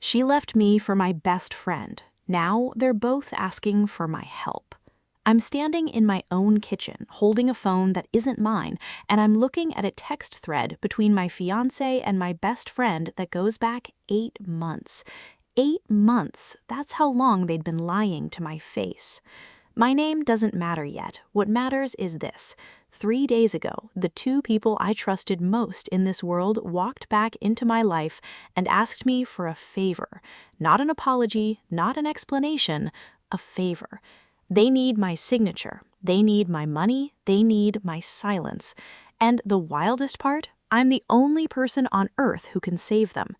She left me for my best friend. Now they're both asking for my help. I'm standing in my own kitchen, holding a phone that isn't mine, and I'm looking at a text thread between my fiancé and my best friend that goes back 8 months. 8 months, that's how long they'd been lying to my face. My name doesn't matter yet. What matters is this. 3 days ago, the two people I trusted most in this world walked back into my life and asked me for a favor. Not an apology, not an explanation, a favor. They need my signature. They need my money. They need my silence. And the wildest part? I'm the only person on earth who can save them.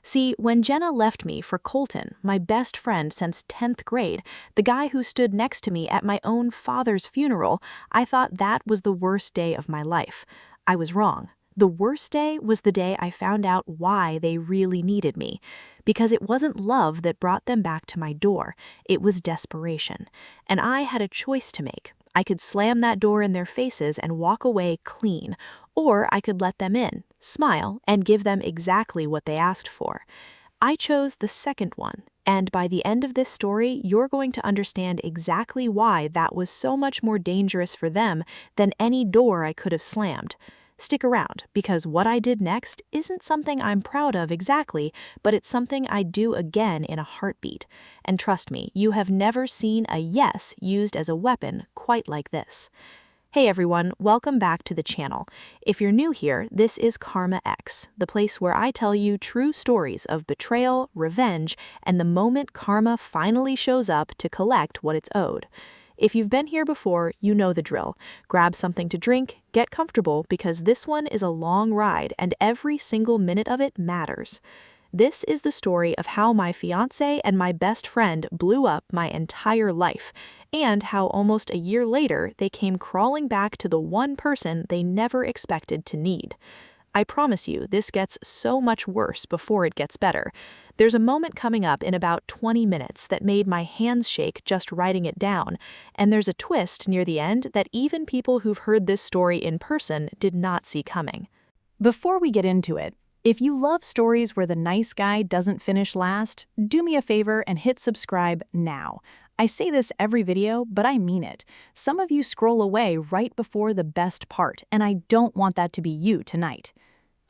See, when Jenna left me for Colton, my best friend since 10th grade, the guy who stood next to me at my own father's funeral, I thought that was the worst day of my life. I was wrong. The worst day was the day I found out why they really needed me. Because it wasn't love that brought them back to my door. It was desperation. And I had a choice to make. I could slam that door in their faces and walk away clean, or I could let them in, smile, and give them exactly what they asked for. I chose the second one, and by the end of this story, you're going to understand exactly why that was so much more dangerous for them than any door I could have slammed. Stick around, because what I did next isn't something I'm proud of exactly, but it's something I'd do again in a heartbeat. And trust me, you have never seen a yes used as a weapon quite like this. Hey everyone, welcome back to the channel. If you're new here, this is Karma X, the place where I tell you true stories of betrayal, revenge, and the moment karma finally shows up to collect what it's owed. If you've been here before, you know the drill. Grab something to drink, get comfortable, because this one is a long ride and every single minute of it matters. This is the story of how my fiancé and my best friend blew up my entire life, and how almost a year later they came crawling back to the one person they never expected to need. I promise you, this gets so much worse before it gets better. There's a moment coming up in about 20 minutes that made my hands shake just writing it down, and there's a twist near the end that even people who've heard this story in person did not see coming. Before we get into it, if you love stories where the nice guy doesn't finish last, do me a favor and hit subscribe now. I say this every video, but I mean it. Some of you scroll away right before the best part, and I don't want that to be you tonight.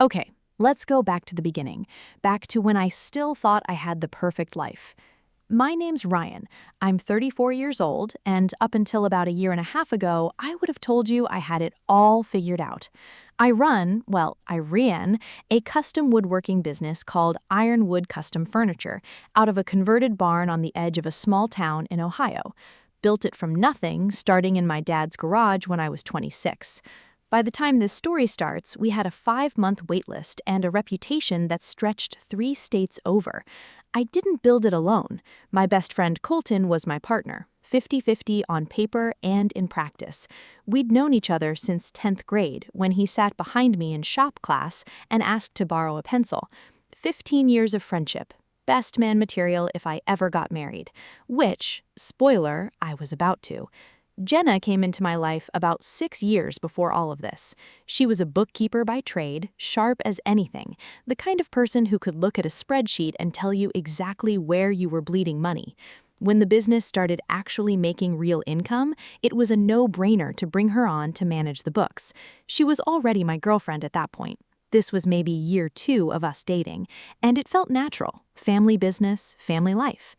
Okay, let's go back to the beginning, back to when I still thought I had the perfect life. My name's Ryan. I'm 34 years old, and up until about a year and a half ago, I would have told you I had it all figured out. I ran a custom woodworking business called Ironwood Custom Furniture out of a converted barn on the edge of a small town in Ohio. Built it from nothing, starting in my dad's garage when I was 26. By the time this story starts, we had a 5-month waitlist and a reputation that stretched 3 states over. I didn't build it alone. My best friend Colton was my partner, 50-50 on paper and in practice. We'd known each other since 10th grade when he sat behind me in shop class and asked to borrow a pencil. 15 years of friendship. Best man material if I ever got married. Which, spoiler, I was about to. Jenna came into my life about 6 years before all of this. She was a bookkeeper by trade, sharp as anything, the kind of person who could look at a spreadsheet and tell you exactly where you were bleeding money. When the business started actually making real income, it was a no-brainer to bring her on to manage the books. She was already my girlfriend at that point. This was maybe year 2 of us dating, and it felt natural. Family business, family life.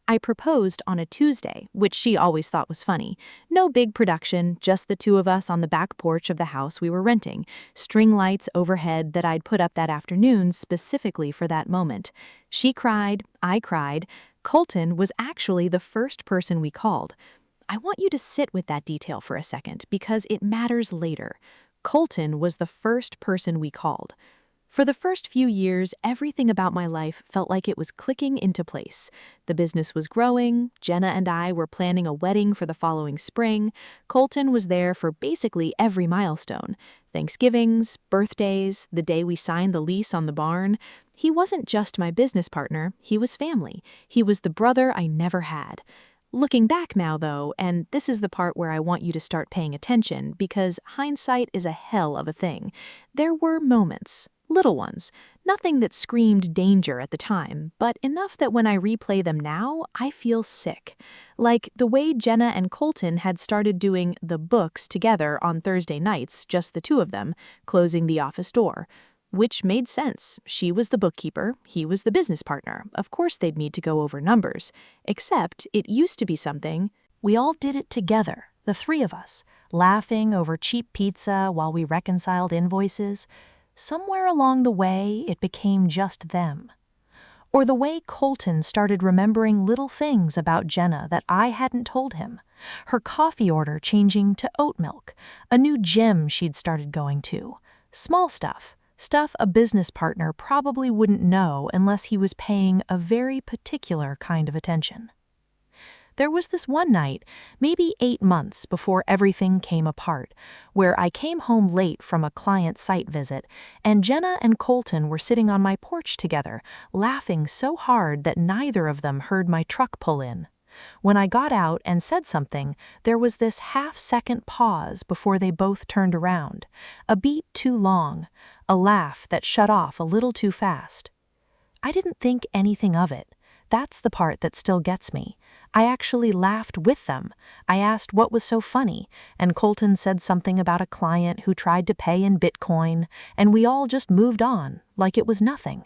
I proposed on a Tuesday, which she always thought was funny. No big production, just the 2 of us on the back porch of the house we were renting. String lights overhead that I'd put up that afternoon specifically for that moment. She cried, I cried. Colton was actually the first person we called. I want you to sit with that detail for a second because it matters later. Colton was the first person we called. For the first few years, everything about my life felt like it was clicking into place. The business was growing, Jenna and I were planning a wedding for the following spring, Colton was there for basically every milestone. Thanksgivings, birthdays, the day we signed the lease on the barn. He wasn't just my business partner, he was family. He was the brother I never had. Looking back now, though, and this is the part where I want you to start paying attention because hindsight is a hell of a thing, there were moments. Little ones. Nothing that screamed danger at the time, but enough that when I replay them now, I feel sick. Like the way Jenna and Colton had started doing the books together on Thursday nights, just the two of them, closing the office door. Which made sense. She was the bookkeeper, he was the business partner. Of course they'd need to go over numbers. Except it used to be something. We all did it together, the three of us, laughing over cheap pizza while we reconciled invoices. Somewhere along the way, it became just them. Or the way Colton started remembering little things about Jenna that I hadn't told him. Her coffee order changing to oat milk, a new gym she'd started going to. Small stuff. Stuff a business partner probably wouldn't know unless he was paying a very particular kind of attention. There was this one night, maybe 8 months before everything came apart, where I came home late from a client site visit, and Jenna and Colton were sitting on my porch together, laughing so hard that neither of them heard my truck pull in. When I got out and said something, there was this half-second pause before they both turned around, a beat too long, a laugh that shut off a little too fast. I didn't think anything of it. That's the part that still gets me. I actually laughed with them. I asked what was so funny, and Colton said something about a client who tried to pay in Bitcoin, and we all just moved on, like it was nothing.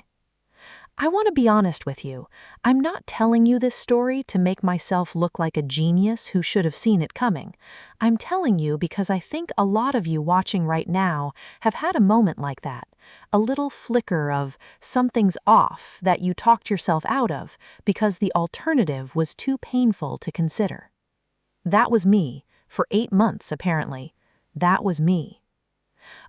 I want to be honest with you. I'm not telling you this story to make myself look like a genius who should have seen it coming. I'm telling you because I think a lot of you watching right now have had a moment like that. A little flicker of something's off that you talked yourself out of because the alternative was too painful to consider. That was me, for 8 months apparently. That was me.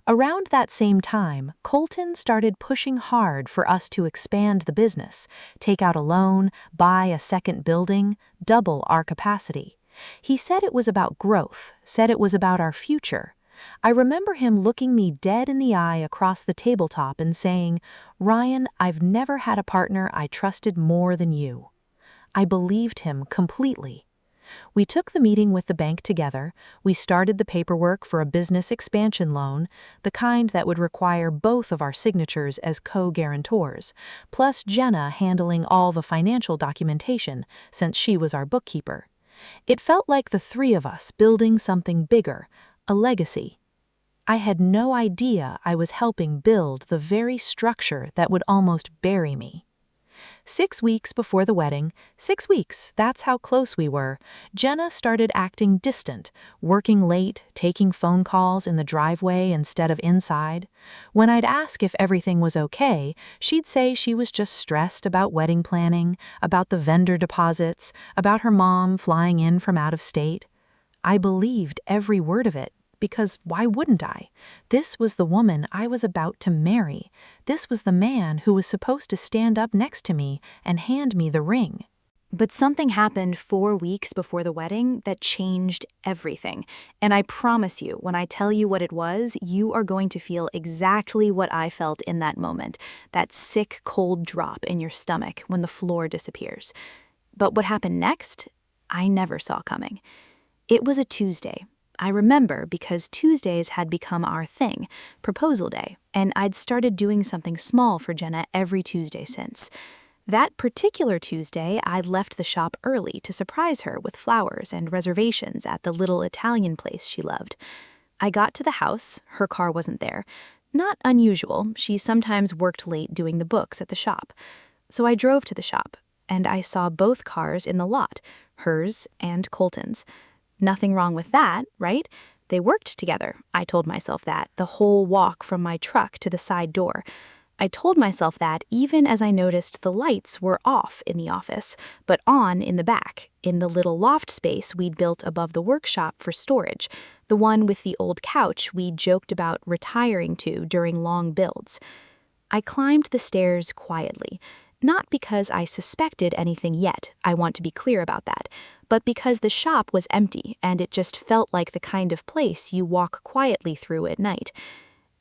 Around that same time, Colton started pushing hard for us to expand the business, take out a loan, buy a second building, double our capacity. He said it was about growth, said it was about our future. I remember him looking me dead in the eye across the tabletop and saying, "Ryan, I've never had a partner I trusted more than you." I believed him completely. We took the meeting with the bank together. We started the paperwork for a business expansion loan, the kind that would require both of our signatures as co-guarantors, plus Jenna handling all the financial documentation since she was our bookkeeper. It felt like the three of us building something bigger, a legacy. I had no idea I was helping build the very structure that would almost bury me. 6 weeks before the wedding, 6 weeks, that's how close we were, Jenna started acting distant, working late, taking phone calls in the driveway instead of inside. When I'd ask if everything was okay, she'd say she was just stressed about wedding planning, about the vendor deposits, about her mom flying in from out of state. I believed every word of it. Because why wouldn't I? This was the woman I was about to marry. This was the man who was supposed to stand up next to me and hand me the ring. But something happened 4 weeks before the wedding that changed everything. And I promise you, when I tell you what it was, you are going to feel exactly what I felt in that moment, that sick, cold drop in your stomach when the floor disappears. But what happened next, I never saw coming. It was a Tuesday. I remember because Tuesdays had become our thing, proposal day, and I'd started doing something small for Jenna every Tuesday since. That particular Tuesday, I'd left the shop early to surprise her with flowers and reservations at the little Italian place she loved. I got to the house, her car wasn't there. Not unusual, she sometimes worked late doing the books at the shop. So I drove to the shop, and I saw both cars in the lot, hers and Colton's. Nothing wrong with that, right? They worked together. I told myself that the whole walk from my truck to the side door. I told myself that even as I noticed the lights were off in the office, but on in the back, in the little loft space we'd built above the workshop for storage, the one with the old couch we joked about retiring to during long builds. I climbed the stairs quietly. Not because I suspected anything yet, I want to be clear about that, but because the shop was empty and it just felt like the kind of place you walk quietly through at night.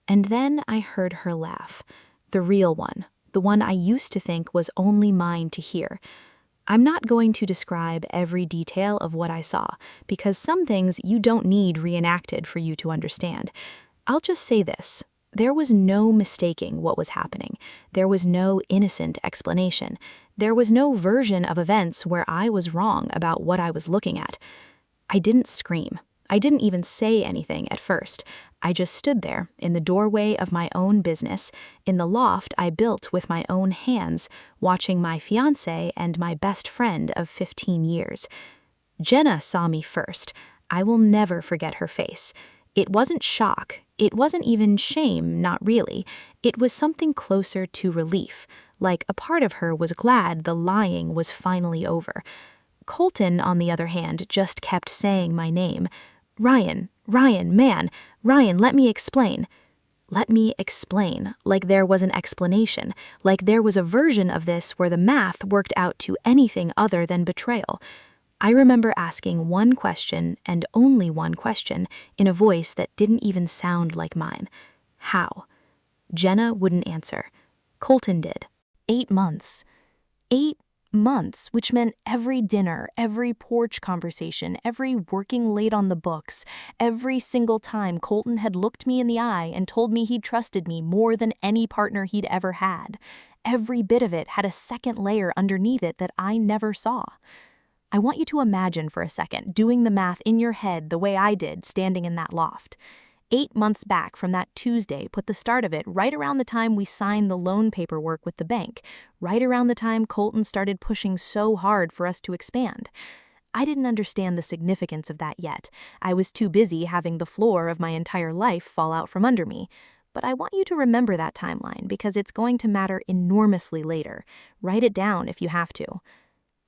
And then I heard her laugh, the real one, the one I used to think was only mine to hear. I'm not going to describe every detail of what I saw, because some things you don't need reenacted for you to understand. I'll just say this. There was no mistaking what was happening. There was no innocent explanation. There was no version of events where I was wrong about what I was looking at. I didn't scream. I didn't even say anything at first. I just stood there in the doorway of my own business, in the loft I built with my own hands, watching my fiancé and my best friend of 15 years. Jenna saw me first. I will never forget her face. It wasn't shock. It wasn't even shame, not really. It was something closer to relief, like a part of her was glad the lying was finally over. Colton, on the other hand, just kept saying my name. Ryan, Ryan, man, Ryan, let me explain. Let me explain, like there was an explanation, like there was a version of this where the math worked out to anything other than betrayal. I remember asking one question and only one question in a voice that didn't even sound like mine. How? Jenna wouldn't answer. Colton did. 8 months. 8 months, which meant every dinner, every porch conversation, every working late on the books, every single time Colton had looked me in the eye and told me he trusted me more than any partner he'd ever had. Every bit of it had a second layer underneath it that I never saw. I want you to imagine for a second doing the math in your head the way I did standing in that loft. 8 months back from that Tuesday put the start of it right around the time we signed the loan paperwork with the bank, right around the time Colton started pushing so hard for us to expand. I didn't understand the significance of that yet. I was too busy having the floor of my entire life fall out from under me. But I want you to remember that timeline because it's going to matter enormously later. Write it down if you have to.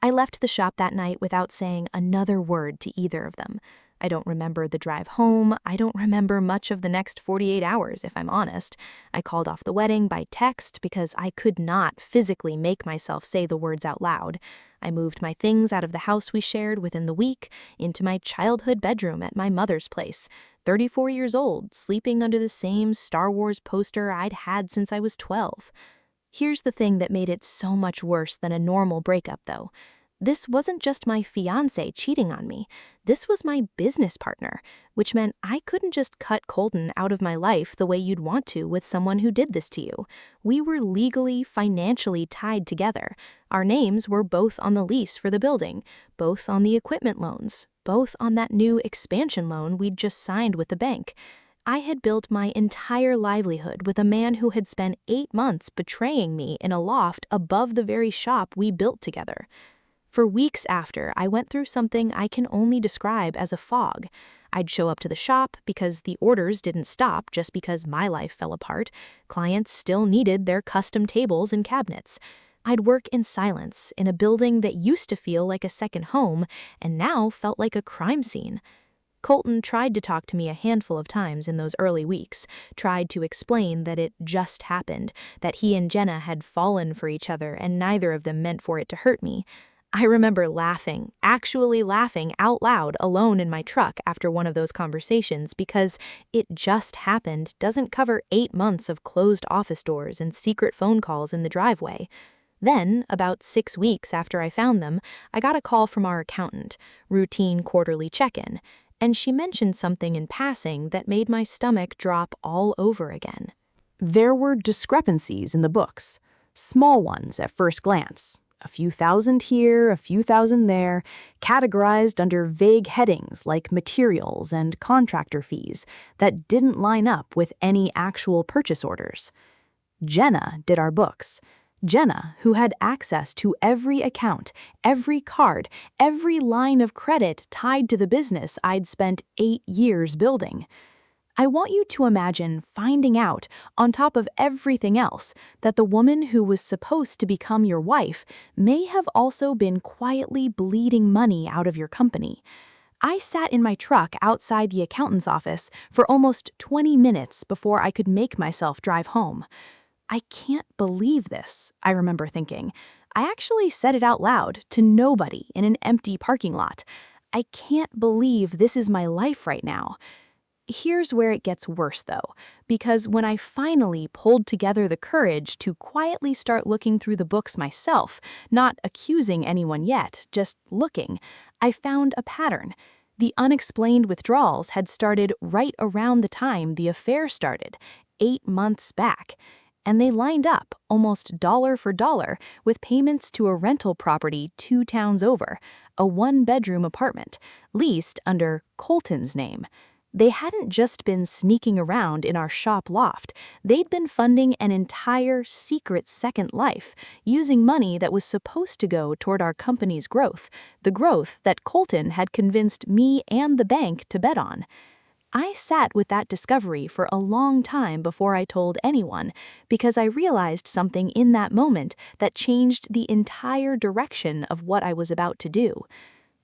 I left the shop that night without saying another word to either of them. I don't remember the drive home. I don't remember much of the next 48 hours, if I'm honest. I called off the wedding by text because I could not physically make myself say the words out loud. I moved my things out of the house we shared within the week into my childhood bedroom at my mother's place, 34 years old, sleeping under the same Star Wars poster I'd had since I was 12. Here's the thing that made it so much worse than a normal breakup, though. This wasn't just my fiancé cheating on me. This was my business partner, which meant I couldn't just cut Colton out of my life the way you'd want to with someone who did this to you. We were legally, financially tied together. Our names were both on the lease for the building, both on the equipment loans, both on that new expansion loan we'd just signed with the bank. I had built my entire livelihood with a man who had spent 8 months betraying me in a loft above the very shop we built together. For weeks after, I went through something I can only describe as a fog. I'd show up to the shop because the orders didn't stop just because my life fell apart. Clients still needed their custom tables and cabinets. I'd work in silence in a building that used to feel like a second home and now felt like a crime scene. Colton tried to talk to me a handful of times in those early weeks, tried to explain that it just happened, that he and Jenna had fallen for each other and neither of them meant for it to hurt me. I remember laughing, actually laughing out loud alone in my truck after one of those conversations because "it just happened" doesn't cover 8 months of closed office doors and secret phone calls in the driveway. Then, about 6 weeks after I found them, I got a call from our accountant, routine quarterly check-in, and she mentioned something in passing that made my stomach drop all over again. There were discrepancies in the books, small ones at first glance, a few thousand here, a few thousand there, categorized under vague headings like materials and contractor fees that didn't line up with any actual purchase orders. Jenna did our books. Jenna, who had access to every account, every card, every line of credit tied to the business I'd spent 8 years building. I want you to imagine finding out, on top of everything else, that the woman who was supposed to become your wife may have also been quietly bleeding money out of your company. I sat in my truck outside the accountant's office for almost 20 minutes before I could make myself drive home. I can't believe this, I remember thinking. I actually said it out loud to nobody in an empty parking lot. I can't believe this is my life right now. Here's where it gets worse, though, because when I finally pulled together the courage to quietly start looking through the books myself, not accusing anyone yet, just looking, I found a pattern. The unexplained withdrawals had started right around the time the affair started, 8 months back. And they lined up, almost dollar for dollar, with payments to a rental property 2 towns over, a 1-bedroom apartment, leased under Colton's name. They hadn't just been sneaking around in our shop loft, they'd been funding an entire secret second life, using money that was supposed to go toward our company's growth, the growth that Colton had convinced me and the bank to bet on. I sat with that discovery for a long time before I told anyone, because I realized something in that moment that changed the entire direction of what I was about to do.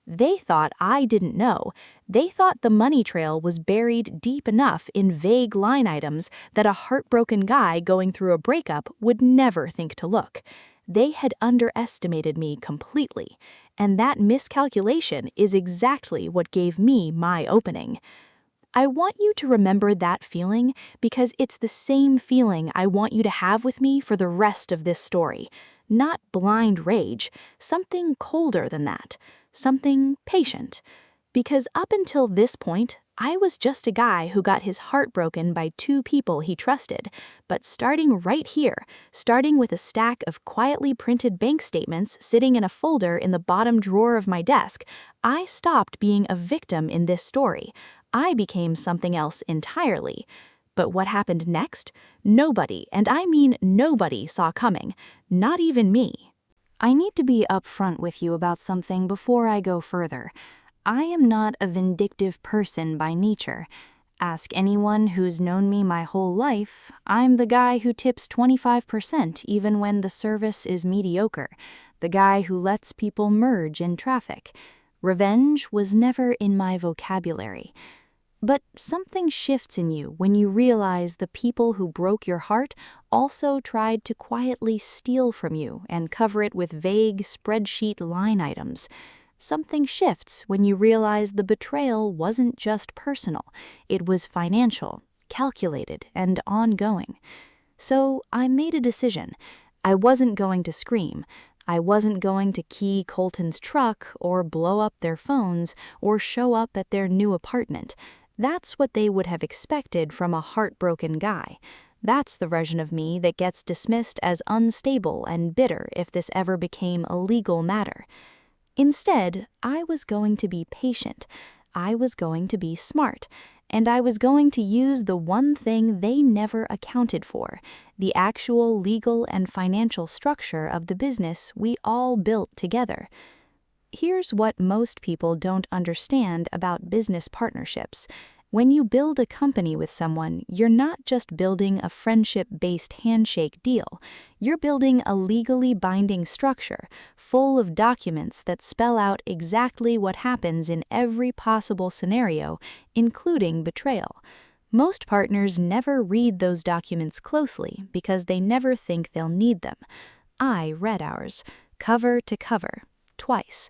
They thought I didn't know. They thought the money trail was buried deep enough in vague line items that a heartbroken guy going through a breakup would never think to look. They had underestimated me completely, and that miscalculation is exactly what gave me my opening. I want you to remember that feeling because it's the same feeling I want you to have with me for the rest of this story. Not blind rage, something colder than that, something patient. Because up until this point, I was just a guy who got his heart broken by 2 people he trusted. But starting right here, starting with a stack of quietly printed bank statements sitting in a folder in the bottom drawer of my desk, I stopped being a victim in this story. I became something else entirely. But what happened next? Nobody, and I mean nobody, saw coming. Not even me. I need to be upfront with you about something before I go further. I am not a vindictive person by nature. Ask anyone who's known me my whole life, I'm the guy who tips 25% even when the service is mediocre, the guy who lets people merge in traffic. Revenge was never in my vocabulary. But something shifts in you when you realize the people who broke your heart also tried to quietly steal from you and cover it with vague spreadsheet line items. Something shifts when you realize the betrayal wasn't just personal, it was financial, calculated, and ongoing. So I made a decision. I wasn't going to scream. I wasn't going to key Colton's truck or blow up their phones or show up at their new apartment. That's what they would have expected from a heartbroken guy. That's the version of me that gets dismissed as unstable and bitter if this ever became a legal matter. Instead, I was going to be patient. I was going to be smart. And I was going to use the one thing they never accounted for, the actual legal and financial structure of the business we all built together. Here's what most people don't understand about business partnerships. When you build a company with someone, you're not just building a friendship-based handshake deal. You're building a legally binding structure, full of documents that spell out exactly what happens in every possible scenario, including betrayal. Most partners never read those documents closely because they never think they'll need them. I read ours, cover to cover, twice.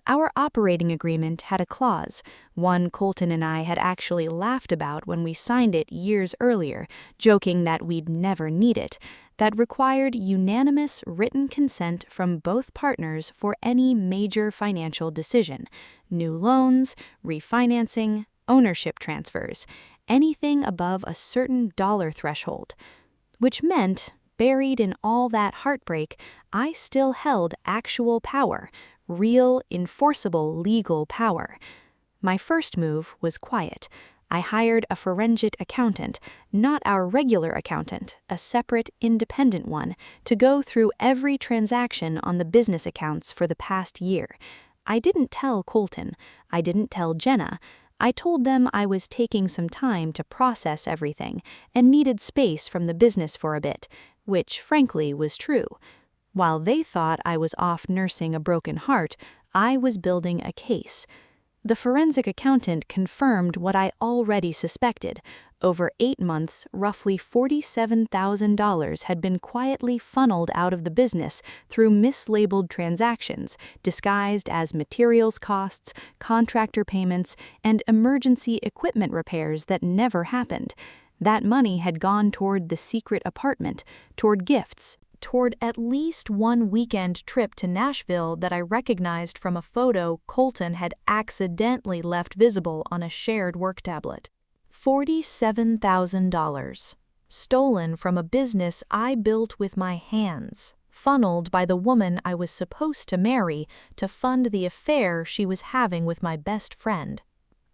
Our operating agreement had a clause, one Colton and I had actually laughed about when we signed it years earlier, joking that we'd never need it, that required unanimous written consent from both partners for any major financial decision: new loans, refinancing, ownership transfers, anything above a certain dollar threshold. Which meant, buried in all that heartbreak, I still held actual power, real, enforceable legal power. My first move was quiet. I hired a forensic accountant, not our regular accountant, a separate, independent one, to go through every transaction on the business accounts for the past year. I didn't tell Colton. I didn't tell Jenna. I told them I was taking some time to process everything and needed space from the business for a bit, which frankly was true. While they thought I was off nursing a broken heart, I was building a case. The forensic accountant confirmed what I already suspected. Over 8 months, roughly $47,000 had been quietly funneled out of the business through mislabeled transactions, disguised as materials costs, contractor payments, and emergency equipment repairs that never happened. That money had gone toward the secret apartment, toward gifts, toward at least one weekend trip to Nashville that I recognized from a photo Colton had accidentally left visible on a shared work tablet. $47,000. stolen from a business I built with my hands, funneled by the woman I was supposed to marry to fund the affair she was having with my best friend.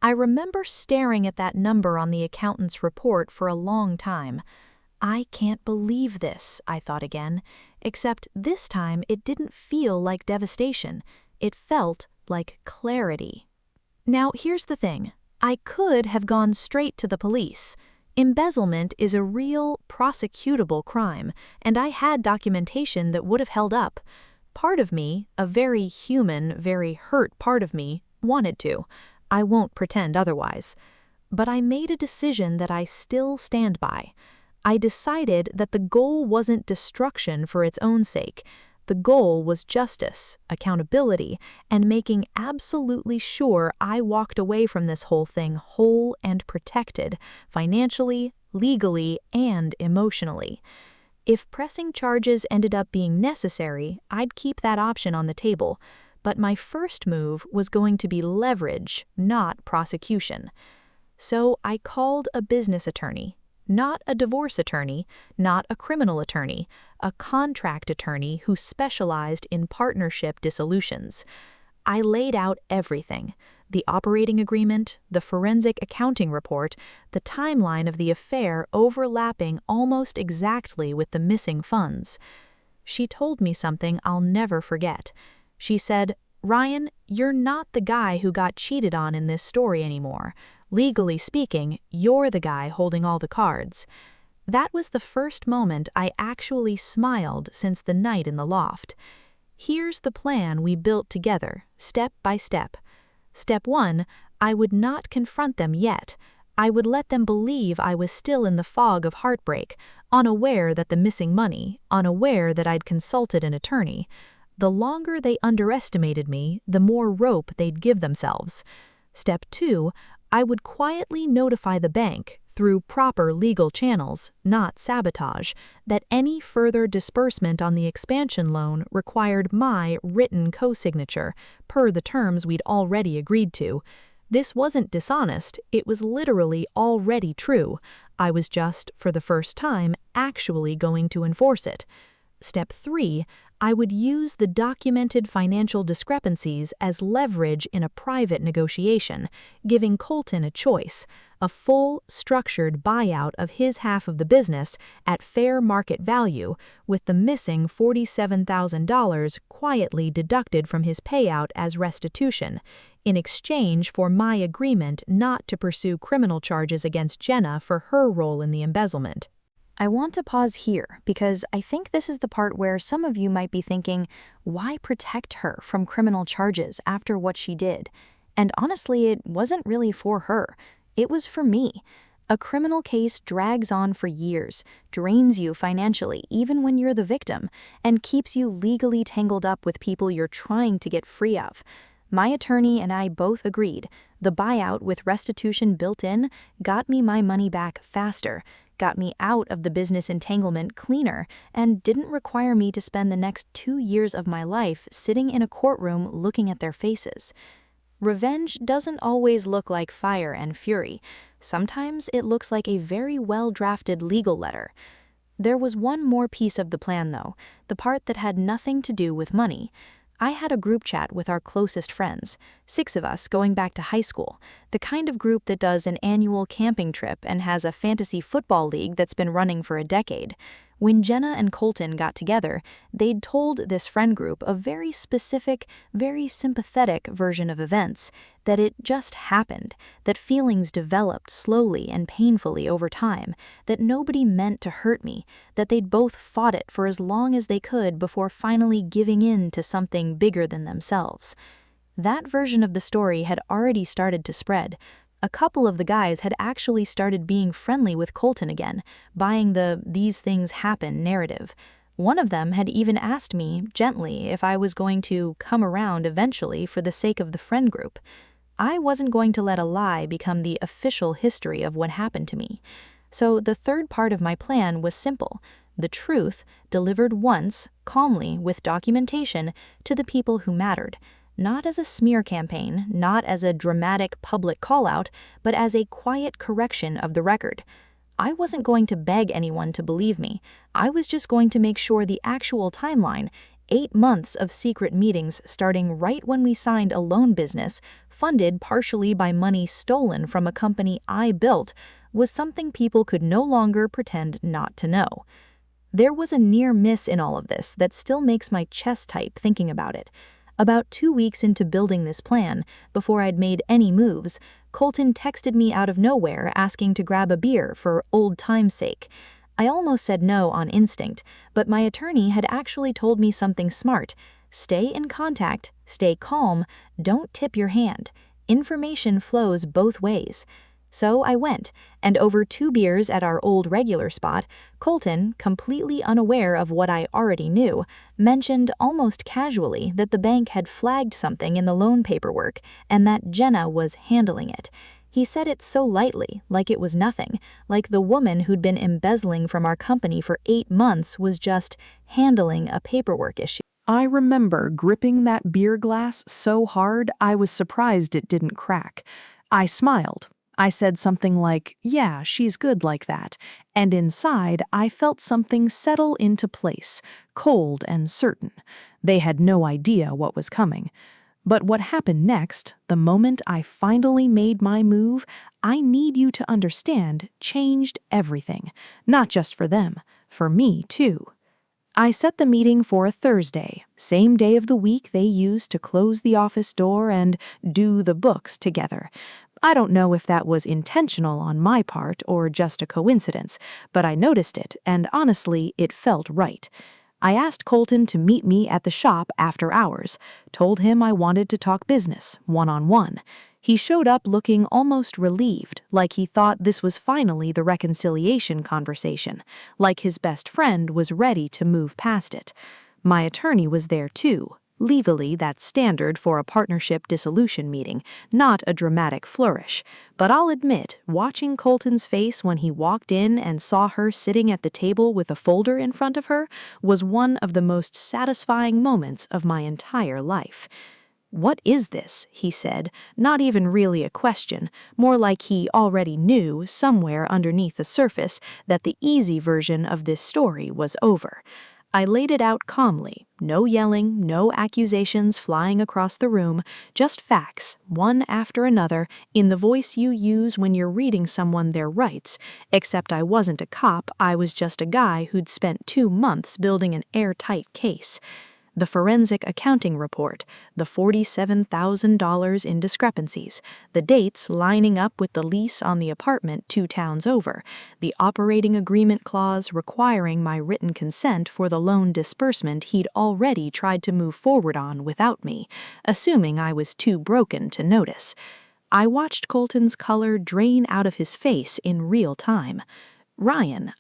I remember staring at that number on the accountant's report for a long time. I can't believe this, I thought again, except this time it didn't feel like devastation. It felt like clarity. Now, here's the thing. I could have gone straight to the police. Embezzlement is a real, prosecutable crime, and I had documentation that would have held up. Part of me, a very human, very hurt part of me, wanted to. I won't pretend otherwise. But I made a decision that I still stand by. I decided that the goal wasn't destruction for its own sake. The goal was justice, accountability, and making absolutely sure I walked away from this whole thing whole and protected, financially, legally, and emotionally. If pressing charges ended up being necessary, I'd keep that option on the table, but my first move was going to be leverage, not prosecution. So I called a business attorney. Not a divorce attorney, not a criminal attorney, a contract attorney who specialized in partnership dissolutions. I laid out everything: the operating agreement, the forensic accounting report, the timeline of the affair overlapping almost exactly with the missing funds. She told me something I'll never forget. She said, "Ryan, you're not the guy who got cheated on in this story anymore. Legally speaking, you're the guy holding all the cards." That was the first moment I actually smiled since the night in the loft. Here's the plan we built together, step by step. Step 1, I would not confront them yet. I would let them believe I was still in the fog of heartbreak, unaware that the missing money, unaware that I'd consulted an attorney. The longer they underestimated me, the more rope they'd give themselves. Step 2, I would quietly notify the bank, through proper legal channels, not sabotage, that any further disbursement on the expansion loan required my written co-signature, per the terms we'd already agreed to. This wasn't dishonest, it was literally already true. I was just, for the first time, actually going to enforce it. Step 3, I would use the documented financial discrepancies as leverage in a private negotiation, giving Colton a choice: a full, structured buyout of his half of the business at fair market value, with the missing $47,000 quietly deducted from his payout as restitution, in exchange for my agreement not to pursue criminal charges against Jenna for her role in the embezzlement. I want to pause here because I think this is the part where some of you might be thinking, why protect her from criminal charges after what she did? And honestly, it wasn't really for her. It was for me. A criminal case drags on for years, drains you financially even when you're the victim, and keeps you legally tangled up with people you're trying to get free of. My attorney and I both agreed. The buyout with restitution built in got me my money back faster, got me out of the business entanglement cleaner, and didn't require me to spend the next 2 years of my life sitting in a courtroom looking at their faces. Revenge doesn't always look like fire and fury. Sometimes it looks like a very well-drafted legal letter. There was one more piece of the plan, though, the part that had nothing to do with money. I had a group chat with our closest friends, 6 of us going back to high school, the kind of group that does an annual camping trip and has a fantasy football league that's been running for a decade. When Jenna and Colton got together, they'd told this friend group a very specific, very sympathetic version of events, that it just happened, that feelings developed slowly and painfully over time, that nobody meant to hurt me, that they'd both fought it for as long as they could before finally giving in to something bigger than themselves. That version of the story had already started to spread. A couple of the guys had actually started being friendly with Colton again, buying the "these things happen" narrative. One of them had even asked me, gently, if I was going to come around eventually for the sake of the friend group. I wasn't going to let a lie become the official history of what happened to me. So the third part of my plan was simple: the truth, delivered once, calmly, with documentation, to the people who mattered. Not as a smear campaign, not as a dramatic public call-out, but as a quiet correction of the record. I wasn't going to beg anyone to believe me. I was just going to make sure the actual timeline, 8 months of secret meetings starting right when we signed a loan business, funded partially by money stolen from a company I built, was something people could no longer pretend not to know. There was a near miss in all of this that still makes my chest tight thinking about it. About 2 weeks into building this plan, before I'd made any moves, Colton texted me out of nowhere asking to grab a beer for old time's sake. I almost said no on instinct, but my attorney had actually told me something smart. Stay in contact, stay calm, don't tip your hand. Information flows both ways. So I went, and over 2 beers at our old regular spot, Colton, completely unaware of what I already knew, mentioned almost casually that the bank had flagged something in the loan paperwork and that Jenna was handling it. He said it so lightly, like it was nothing, like the woman who'd been embezzling from our company for 8 months was just handling a paperwork issue. I remember gripping that beer glass so hard I was surprised it didn't crack. I smiled. I said something like, "Yeah, she's good like that," and inside I felt something settle into place, cold and certain. They had no idea what was coming. But what happened next, the moment I finally made my move, I need you to understand, changed everything. Not just for them, for me too. I set the meeting for a Thursday, same day of the week they use to close the office door and do the books together. I don't know if that was intentional on my part or just a coincidence, but I noticed it, and honestly, it felt right. I asked Colton to meet me at the shop after hours, told him I wanted to talk business, one-on-one. He showed up looking almost relieved, like he thought this was finally the reconciliation conversation, like his best friend was ready to move past it. My attorney was there too. Legally, that's standard for a partnership dissolution meeting, not a dramatic flourish. But I'll admit, watching Colton's face when he walked in and saw her sitting at the table with a folder in front of her was one of the most satisfying moments of my entire life. "What is this?" he said, not even really a question, more like he already knew, somewhere underneath the surface, that the easy version of this story was over. I laid it out calmly, no yelling, no accusations flying across the room, just facts, one after another, in the voice you use when you're reading someone their rights, except I wasn't a cop, I was just a guy who'd spent 2 months building an airtight case. The forensic accounting report, the $47,000 in discrepancies, the dates lining up with the lease on the apartment 2 towns over, the operating agreement clause requiring my written consent for the loan disbursement he'd already tried to move forward on without me, assuming I was too broken to notice. I watched Colton's color drain out of his face in real time. "Ryan,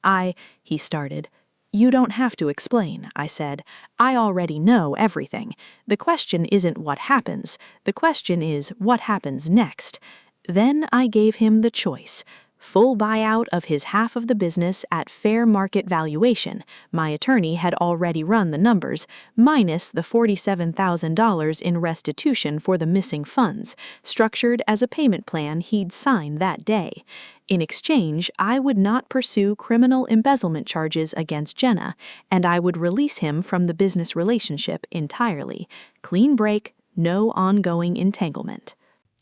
he started. "You don't have to explain," I said. "I already know everything. The question isn't what happens. The question is what happens next." Then I gave him the choice. Full buyout of his half of the business at fair market valuation. My attorney had already run the numbers, minus the $47,000 in restitution for the missing funds, structured as a payment plan he'd signed that day. In exchange, I would not pursue criminal embezzlement charges against Jenna, and I would release him from the business relationship entirely. Clean break, no ongoing entanglement.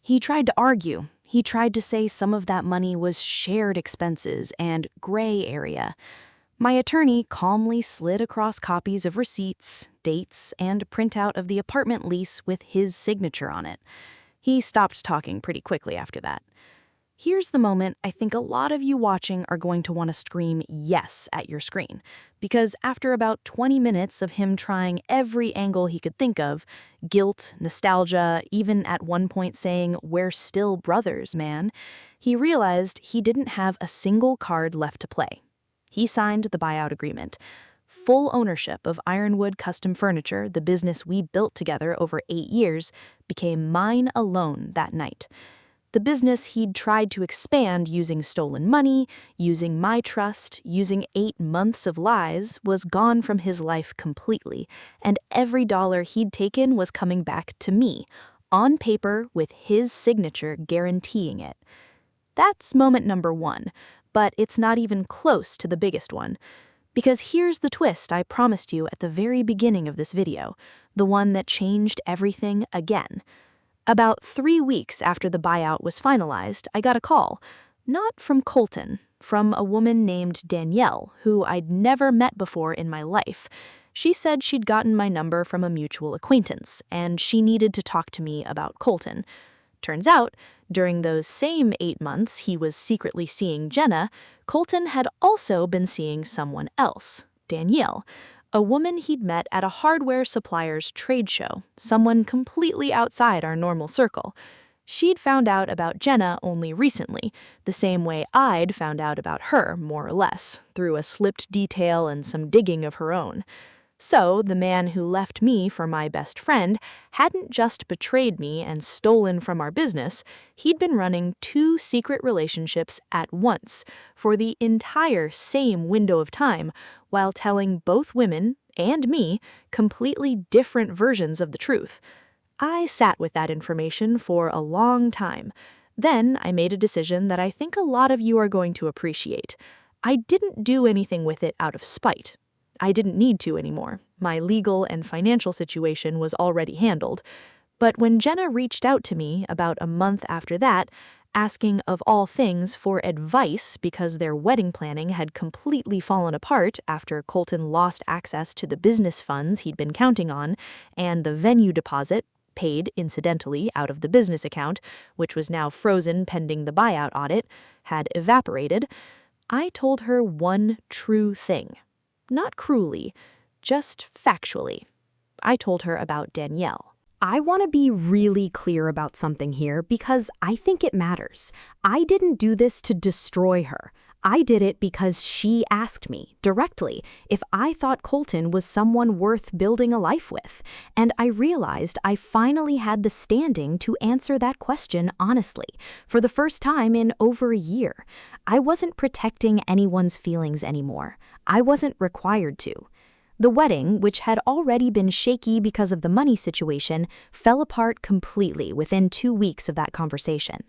He tried to argue. He tried to say some of that money was shared expenses and gray area. My attorney calmly slid across copies of receipts, dates, and printout of the apartment lease with his signature on it. He stopped talking pretty quickly after that. Here's the moment I think a lot of you watching are going to want to scream yes at your screen, because after about 20 minutes of him trying every angle he could think of, guilt, nostalgia, even at one point saying, "We're still brothers, man," he realized he didn't have a single card left to play. He signed the buyout agreement. Full ownership of Ironwood Custom Furniture, the business we built together over 8 years, became mine alone that night. The business he'd tried to expand using stolen money, using my trust, using 8 months of lies, was gone from his life completely, and every dollar he'd taken was coming back to me, on paper with his signature guaranteeing it. That's moment number 1. but it's not even close to the biggest one. Because here's the twist I promised you at the very beginning of this video, the one that changed everything again. About 3 weeks after the buyout was finalized, I got a call. Not from Colton, from a woman named Danielle, who I'd never met before in my life. She said she'd gotten my number from a mutual acquaintance, and she needed to talk to me about Colton. Turns out, during those same 8 months he was secretly seeing Jenna, Colton had also been seeing someone else, Danielle, a woman he'd met at a hardware supplier's trade show, someone completely outside our normal circle. She'd found out about Jenna only recently, the same way I'd found out about her, more or less, through a slipped detail and some digging of her own. So, the man who left me for my best friend hadn't just betrayed me and stolen from our business, he'd been running 2 secret relationships at once for the entire same window of time, while telling both women and me completely different versions of the truth. I sat with that information for a long time. Then I made a decision that I think a lot of you are going to appreciate. I didn't do anything with it out of spite. I didn't need to anymore. My legal and financial situation was already handled. But when Jenna reached out to me about a month after that, asking of all things for advice because their wedding planning had completely fallen apart after Colton lost access to the business funds he'd been counting on, and the venue deposit, paid incidentally out of the business account, which was now frozen pending the buyout audit, had evaporated, I told her one true thing. Not cruelly, just factually. I told her about Danielle. I want to be really clear about something here because I think it matters. I didn't do this to destroy her. I did it because she asked me, directly, if I thought Colton was someone worth building a life with. And I realized I finally had the standing to answer that question honestly, for the first time in over a year. I wasn't protecting anyone's feelings anymore. I wasn't required to. The wedding, which had already been shaky because of the money situation, fell apart completely within 2 weeks of that conversation.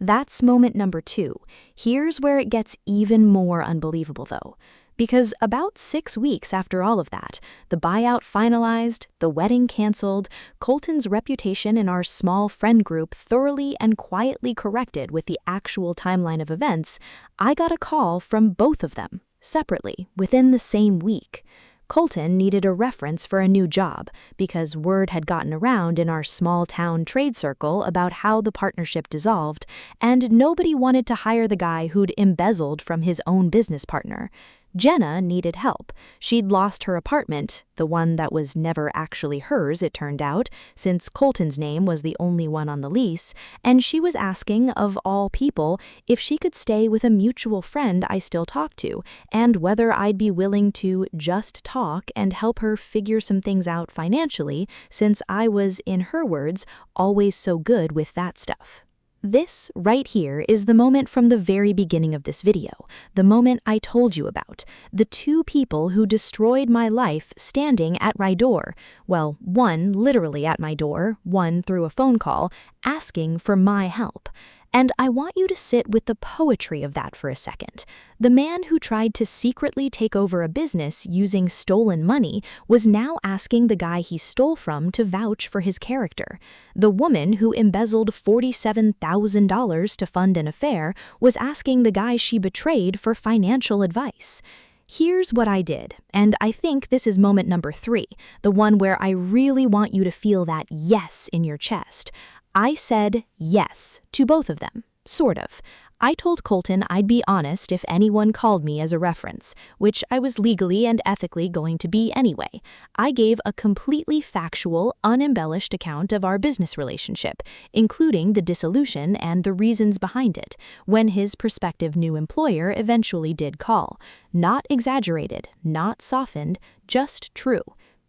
That's moment number 2. Here's where it gets even more unbelievable, though. Because about 6 weeks after all of that, the buyout finalized, the wedding canceled, Colton's reputation in our small friend group thoroughly and quietly corrected with the actual timeline of events, I got a call from both of them, separately, within the same week. Colton needed a reference for a new job because word had gotten around in our small-town trade circle about how the partnership dissolved, and nobody wanted to hire the guy who'd embezzled from his own business partner. Jenna needed help. She'd lost her apartment, the one that was never actually hers, it turned out, since Colton's name was the only one on the lease, and she was asking, of all people, if she could stay with a mutual friend I still talk to, and whether I'd be willing to just talk and help her figure some things out financially, since I was, in her words, always so good with that stuff. This, right here, is the moment from the very beginning of this video, the moment I told you about, the 2 people who destroyed my life standing at my door, well, one literally at my door, one through a phone call, asking for my help. And I want you to sit with the poetry of that for a second. The man who tried to secretly take over a business using stolen money was now asking the guy he stole from to vouch for his character. The woman who embezzled $47,000 to fund an affair was asking the guy she betrayed for financial advice. Here's what I did, and I think this is moment number 3, the one where I really want you to feel that yes in your chest. I said yes to both of them, sort of. I told Colton I'd be honest if anyone called me as a reference, which I was legally and ethically going to be anyway. I gave a completely factual, unembellished account of our business relationship, including the dissolution and the reasons behind it, when his prospective new employer eventually did call. Not exaggerated, not softened, just true.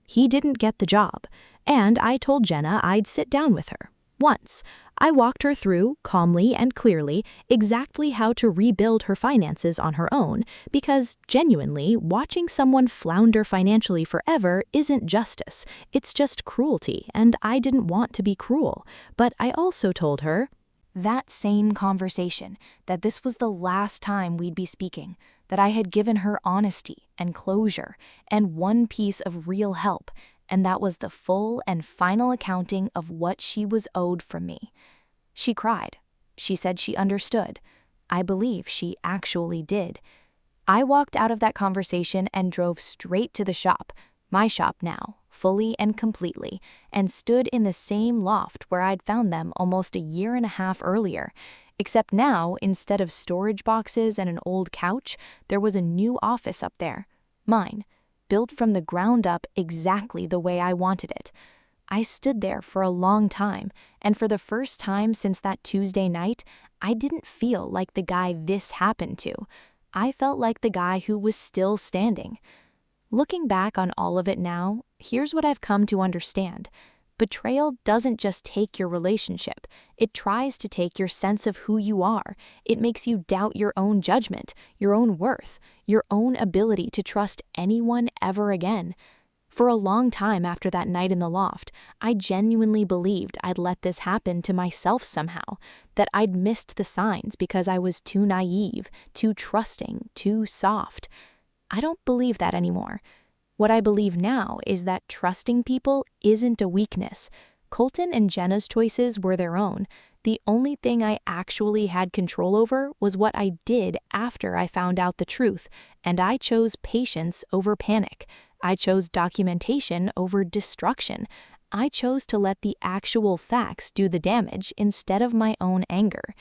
He didn't get the job, and I told Jenna I'd sit down with her. Once, I walked her through, calmly and clearly, exactly how to rebuild her finances on her own, because, genuinely, watching someone flounder financially forever isn't justice, it's just cruelty, and I didn't want to be cruel. But I also told her, That same conversation, that this was the last time we'd be speaking, that I had given her honesty and closure and one piece of real help, and that was the full and final accounting of what she was owed from me. She cried. She said she understood. I believe she actually did. I walked out of that conversation and drove straight to the shop, my shop now, fully and completely, and stood in the same loft where I'd found them almost a year and a half earlier. Except now, instead of storage boxes and an old couch, there was a new office up there. Mine, built from the ground up exactly the way I wanted it. I stood there for a long time, and for the first time since that Tuesday night, I didn't feel like the guy this happened to. I felt like the guy who was still standing. Looking back on all of it now, here's what I've come to understand. Betrayal doesn't just take your relationship. It tries to take your sense of who you are. It makes you doubt your own judgment, your own worth, your own ability to trust anyone ever again. For a long time after that night in the loft, I genuinely believed I'd let this happen to myself somehow, that I'd missed the signs because I was too naive, too trusting, too soft. I don't believe that anymore. What I believe now is that trusting people isn't a weakness. Colton and Jenna's choices were their own. The only thing I actually had control over was what I did after I found out the truth, and I chose patience over panic. I chose documentation over destruction. I chose to let the actual facts do the damage instead of my own anger.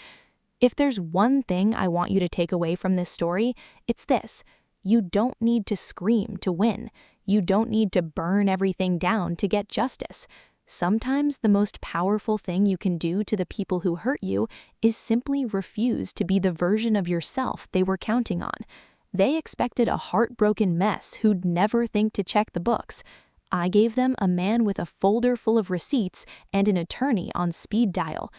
If there's one thing I want you to take away from this story, it's this. You don't need to scream to win. You don't need to burn everything down to get justice. Sometimes the most powerful thing you can do to the people who hurt you is simply refuse to be the version of yourself they were counting on. They expected a heartbroken mess who'd never think to check the books. I gave them a man with a folder full of receipts and an attorney on speed dial.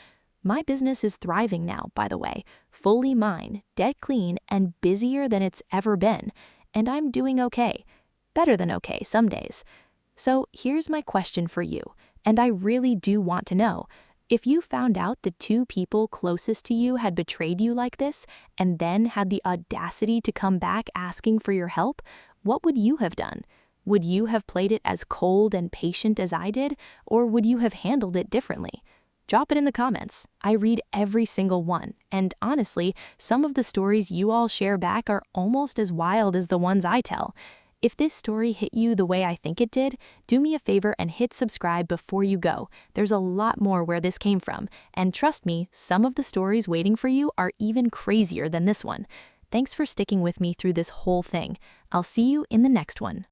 My business is thriving now, by the way, fully mine, dead clean, and busier than it's ever been. And I'm doing okay. Better than okay some days. So here's my question for you, and I really do want to know. If you found out the two people closest to you had betrayed you like this, and then had the audacity to come back asking for your help, what would you have done? Would you have played it as cold and patient as I did, or would you have handled it differently? Drop it in the comments. I read every single one, and honestly, some of the stories you all share back are almost as wild as the ones I tell. If this story hit you the way I think it did, do me a favor and hit subscribe before you go. There's a lot more where this came from, and trust me, some of the stories waiting for you are even crazier than this one. Thanks for sticking with me through this whole thing. I'll see you in the next one.